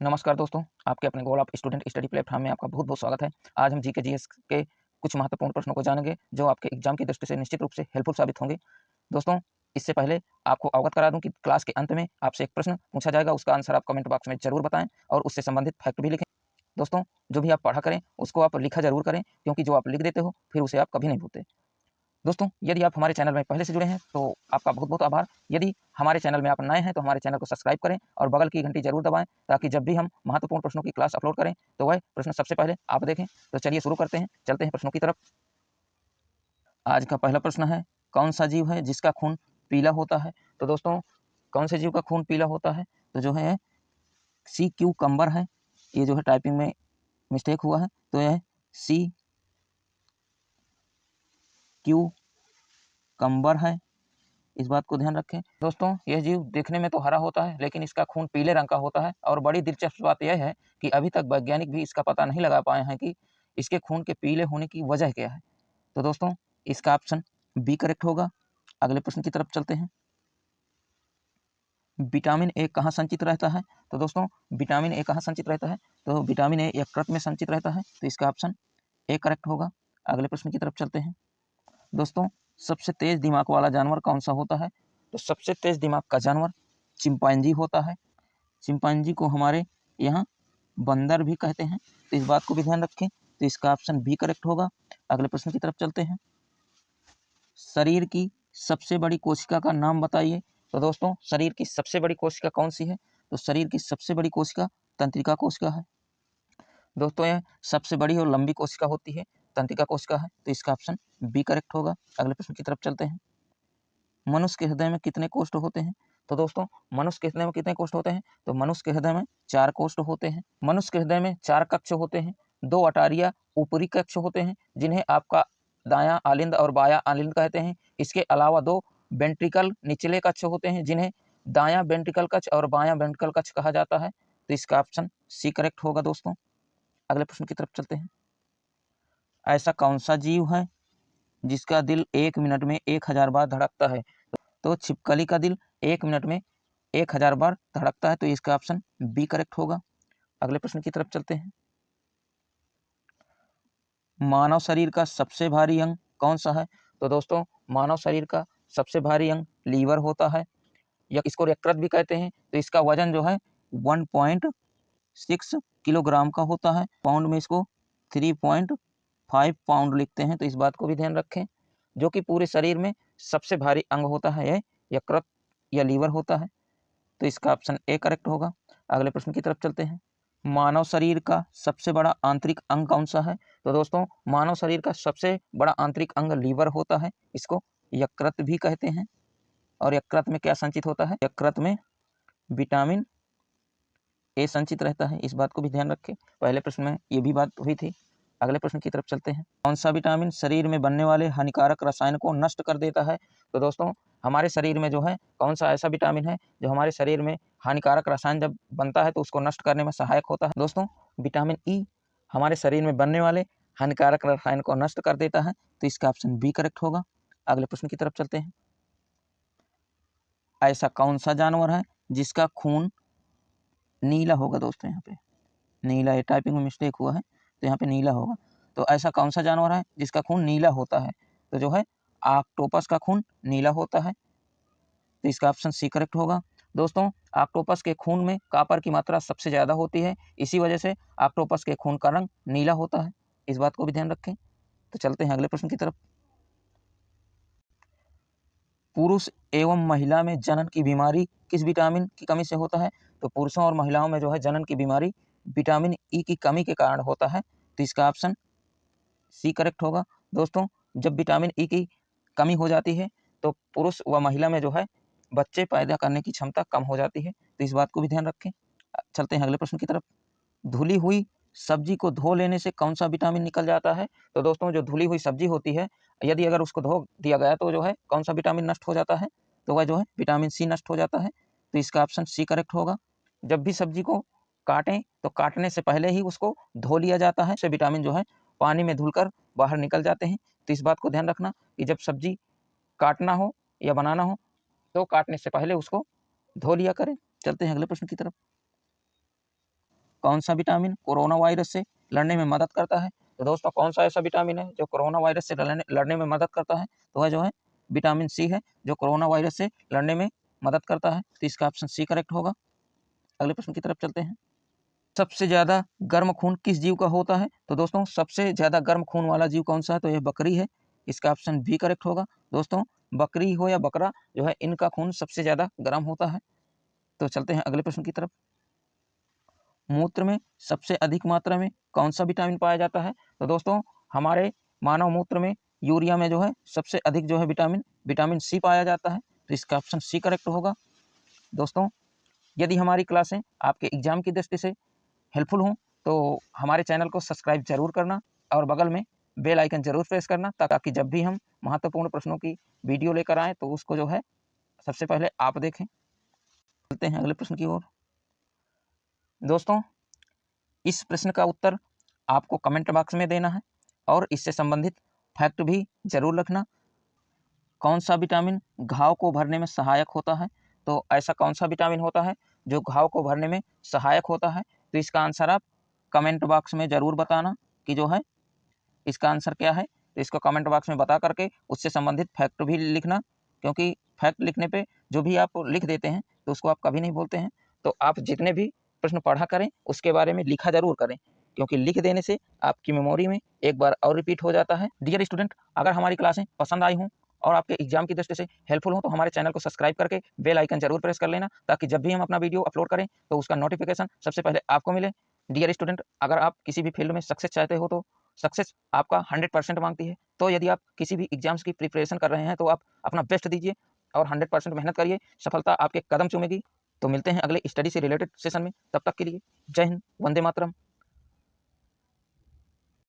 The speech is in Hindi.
नमस्कार दोस्तों, आपके अपने goal of student study platform में आपका बहुत-बहुत स्वागत है। आज हम जीके जीएस के कुछ महत्वपूर्ण प्रश्नों को जानेंगे, जो आपके एग्जाम की दृष्टि से निश्चित रूप से हेल्पफुल साबित होंगे। दोस्तों, इससे पहले आपको अवगत करा दूं कि क्लास के अंत में आपसे एक प्रश्न पूछा जाएगा, उसका आंसर आप कमेंट बॉक्स में ज़रूर बताएँ और उससे संबंधित फैक्ट भी लिखें। दोस्तों, जो भी आप पढ़ा करें, उसको आप लिखा ज़रूर करें, क्योंकि जो आप लिख देते हो, फिर उसे आप कभी नहीं भूलते। दोस्तों, यदि आप हमारे चैनल में पहले से जुड़े हैं, तो आपका बहुत-बहुत आभार। यदि हमारे चैनल में आप नए हैं, तो हमारे चैनल को सब्सक्राइब करें और बगल की घंटी ज़रूर दबाएँ, ताकि जब भी हम महत्वपूर्ण प्रश्नों की क्लास अपलोड करें, तो वह प्रश्न सबसे पहले आप देखें। तो चलिए शुरू करते हैं, चलते हैं प्रश्नों की तरफ। आज का पहला प्रश्न है, कौन सा जीव है जिसका खून पीला होता है? तो दोस्तों, कौन से जीव का खून पीला होता है? तो जो है सी क्यूकम्बर है। ये जो है टाइपिंग में मिस्टेक हुआ है, तो यह सी क्यूकम्बर है। इस बात को ध्यान रखें। दोस्तों, यह जीव देखने में तो हरा होता है, लेकिन इसका खून पीले रंग का होता है और बड़ी दिलचस्प बात यह है कि अभी तक वैज्ञानिक भी इसका पता नहीं लगा पाए हैं कि इसके खून के पीले होने की वजह क्या है। तो दोस्तों, इसका ऑप्शन बी करेक्ट होगा। अगले प्रश्न की तरफ चलते हैं। विटामिन ए कहाँ संचित रहता है? तो दोस्तों, विटामिन ए कहाँ संचित रहता है? तो विटामिन ए यकृत में संचित रहता है, तो इसका ऑप्शन ए करेक्ट होगा। अगले प्रश्न की तरफ चलते हैं। दोस्तों, सबसे तेज दिमाग वाला जानवर कौन सा होता है? तो सबसे तेज दिमाग का जानवर चिंपैंजी होता है। चिंपैंजी को हमारे यहाँ बंदर भी कहते हैं, तो इस बात को भी ध्यान रखें। तो इसका ऑप्शन बी करेक्ट होगा। अगले प्रश्न की तरफ चलते हैं। शरीर की सबसे बड़ी कोशिका का नाम बताइए। तो दोस्तों, शरीर की सबसे बड़ी कोशिका कौन सी है? तो शरीर की सबसे बड़ी कोशिका तंत्रिका कोशिका है। दोस्तों, यह सबसे बड़ी और लंबी कोशिका होती है, तंत्रिका कोशिका है, तो इसका ऑप्शन बी करेक्ट होगा। अगले प्रश्न की तरफ चलते हैं। मनुष्य के हृदय में कितने कोष्ठ होते हैं? तो दोस्तों, मनुष्य के हृदय में कितने कोष्ठ होते हैं? तो मनुष्य के हृदय में 4 कोष्ठ होते हैं। मनुष्य के हृदय में 4 कक्ष होते हैं। 2 अटारिया ऊपरी कक्ष होते हैं, जिन्हें आपका दायां आलिंद और बायां आलिंद कहते हैं। इसके अलावा 2 वेंट्रिकल निचले कक्ष होते हैं, जिन्हें दायां वेंट्रिकल कक्ष और बायां वेंट्रिकल कक्ष कहा जाता है। तो इसका ऑप्शन सी करेक्ट होगा दोस्तों। अगले प्रश्न की तरफ चलते हैं। ऐसा कौन सा जीव है जिसका दिल 1 मिनट में 1000 बार धड़कता है? तो छिपकली का दिल 1 मिनट में 1000 बार धड़कता है, तो इसका ऑप्शन बी करेक्ट होगा। अगले प्रश्न की तरफ चलते हैं। मानव शरीर का सबसे भारी अंग कौन सा है? तो दोस्तों, मानव शरीर का सबसे भारी अंग लीवर होता है, या इसको यकृत भी कहते हैं। तो इसका वजन जो है 1.6 किलोग्राम का होता है। पाउंड में इसको 3.5 पाउंड लिखते हैं, तो इस बात को भी ध्यान रखें। जो कि पूरे शरीर में सबसे भारी अंग होता है, यह यकृत या लीवर होता है, तो इसका ऑप्शन ए करेक्ट होगा। अगले प्रश्न की तरफ चलते हैं। मानव शरीर का सबसे बड़ा आंतरिक अंग कौन सा है? तो दोस्तों, मानव शरीर का सबसे बड़ा आंतरिक अंग लीवर होता है, इसको यकृत भी कहते हैं। और यकृत में क्या संचित होता है? यकृत में विटामिन ए संचित रहता है, इस बात को भी ध्यान रखें। पहले प्रश्न में ये भी बात हुई थी। अगले प्रश्न की तरफ चलते हैं। कौन सा विटामिन शरीर में बनने वाले हानिकारक रसायन को नष्ट कर देता है? तो दोस्तों, हमारे शरीर में जो है कौन सा ऐसा विटामिन है जो हमारे शरीर में हानिकारक रसायन जब बनता है तो उसको नष्ट करने में सहायक होता है? दोस्तों, विटामिन ई हमारे शरीर में बनने वाले हानिकारक रसायन को नष्ट कर देता है, तो इसका ऑप्शन बी करेक्ट होगा। अगले प्रश्न की तरफ चलते हैं। ऐसा कौन सा जानवर है जिसका खून नीला होगा? दोस्तों, यहाँ पे नीला, ये टाइपिंग में मिस्टेक हुआ है, तो यहाँ पे नीला होगा। तो ऐसा कौन सा जानवर है जिसका खून नीला होता है? तो जो है ऑक्टोपस का खून नीला होता है, तो इसका ऑप्शन सी करेक्ट होगा। दोस्तों, ऑक्टोपस के खून में कॉपर की मात्रा सबसे ज़्यादा होती है, इसी वजह से ऑक्टोपस के खून का रंग नीला होता है, इस बात को भी ध्यान रखें। तो चलते हैं अगले प्रश्न की तरफ। पुरुष एवं महिला में जनन की बीमारी किस विटामिन की कमी से होता है? तो पुरुषों और महिलाओं में जो है जनन की बीमारी विटामिन ई की कमी के कारण होता है, तो इसका ऑप्शन सी करेक्ट होगा। दोस्तों, जब विटामिन ई की कमी हो जाती है तो पुरुष व महिला में जो है बच्चे पैदा करने की क्षमता कम हो जाती है, तो इस बात को भी ध्यान रखें। चलते हैं अगले प्रश्न की तरफ। धुली हुई सब्जी को धो लेने से कौन सा विटामिन निकल जाता है? तो दोस्तों, जो धुली हुई सब्जी होती है, यदि अगर उसको धो दिया गया तो जो है कौन सा विटामिन नष्ट हो जाता है? तो वह जो है विटामिन सी नष्ट हो जाता है, तो इसका ऑप्शन सी करेक्ट होगा। जब भी सब्जी को काटें तो काटने से पहले ही उसको धो लिया जाता है, से विटामिन जो है पानी में धुलकर बाहर निकल जाते हैं, तो इस बात को ध्यान रखना कि जब सब्जी काटना हो या बनाना हो तो काटने से पहले उसको धो लिया करें। चलते हैं अगले प्रश्न की तरफ। कौन सा विटामिन कोरोना वायरस से लड़ने में मदद करता है? तो दोस्तों कौन सा ऐसा विटामिन है जो कोरोना वायरस से लड़ने में मदद करता है? तो वह जो है विटामिन सी है, जो कोरोना वायरस से लड़ने में मदद करता है। तो इसका ऑप्शन सी करेक्ट होगा। अगले प्रश्न की तरफ चलते हैं। सबसे ज़्यादा गर्म खून किस जीव का होता है? तो दोस्तों सबसे ज़्यादा गर्म खून वाला जीव कौन सा है? तो यह बकरी है। इसका ऑप्शन बी करेक्ट होगा। दोस्तों बकरी हो या बकरा जो है, इनका खून सबसे ज़्यादा गर्म होता है। तो चलते हैं अगले प्रश्न की तरफ। मूत्र में सबसे अधिक मात्रा में कौन सा विटामिन पाया जाता है? तो दोस्तों हमारे मानव मूत्र में यूरिया में जो है सबसे अधिक जो है विटामिन सी पाया जाता है। तो इसका ऑप्शन सी करेक्ट होगा। दोस्तों यदि हमारी क्लासें आपके एग्जाम की दृष्टि से हेल्पफुल हों तो हमारे चैनल को सब्सक्राइब जरूर करना और बगल में बेल आइकन जरूर प्रेस करना, ताकि जब भी हम महत्वपूर्ण प्रश्नों की वीडियो लेकर आएँ तो उसको जो है सबसे पहले आप देखें। चलते हैं अगले प्रश्न की ओर। दोस्तों इस प्रश्न का उत्तर आपको कमेंट बॉक्स में देना है और इससे संबंधित फैक्ट भी जरूर रखना। कौन सा विटामिन घाव को भरने में सहायक होता है? तो ऐसा कौन सा विटामिन होता है जो घाव को भरने में सहायक होता है? तो इसका आंसर आप कमेंट बॉक्स में ज़रूर बताना कि जो है इसका आंसर क्या है। तो इसको कमेंट बॉक्स में बता करके उससे संबंधित फैक्ट भी लिखना, क्योंकि फैक्ट लिखने पे जो भी आप लिख देते हैं तो उसको आप कभी नहीं बोलते हैं। तो आप जितने भी प्रश्न पढ़ा करें उसके बारे में लिखा जरूर करें, क्योंकि लिख देने से आपकी मेमोरी में एक बार और रिपीट हो जाता है। डियर स्टूडेंट, अगर हमारी क्लासें पसंद आई हों और आपके एग्जाम की दृष्टि से हेल्पफुल हो तो हमारे चैनल को सब्सक्राइब करके बेल आइकन जरूर प्रेस कर लेना, ताकि जब भी हम अपना वीडियो अपलोड करें तो उसका नोटिफिकेशन सबसे पहले आपको मिले। डियर स्टूडेंट, अगर आप किसी भी फील्ड में सक्सेस चाहते हो तो सक्सेस आपका 100% मांगती है। तो यदि आप किसी भी एग्जाम्स की प्रिपरेशन कर रहे हैं तो आप अपना बेस्ट दीजिए और 100% मेहनत करिए, सफलता आपके कदम चूमेगी। तो मिलते हैं अगले स्टडी से रिलेटेड सेशन में, तब तक के लिए जय हिंद, वंदे मातरम।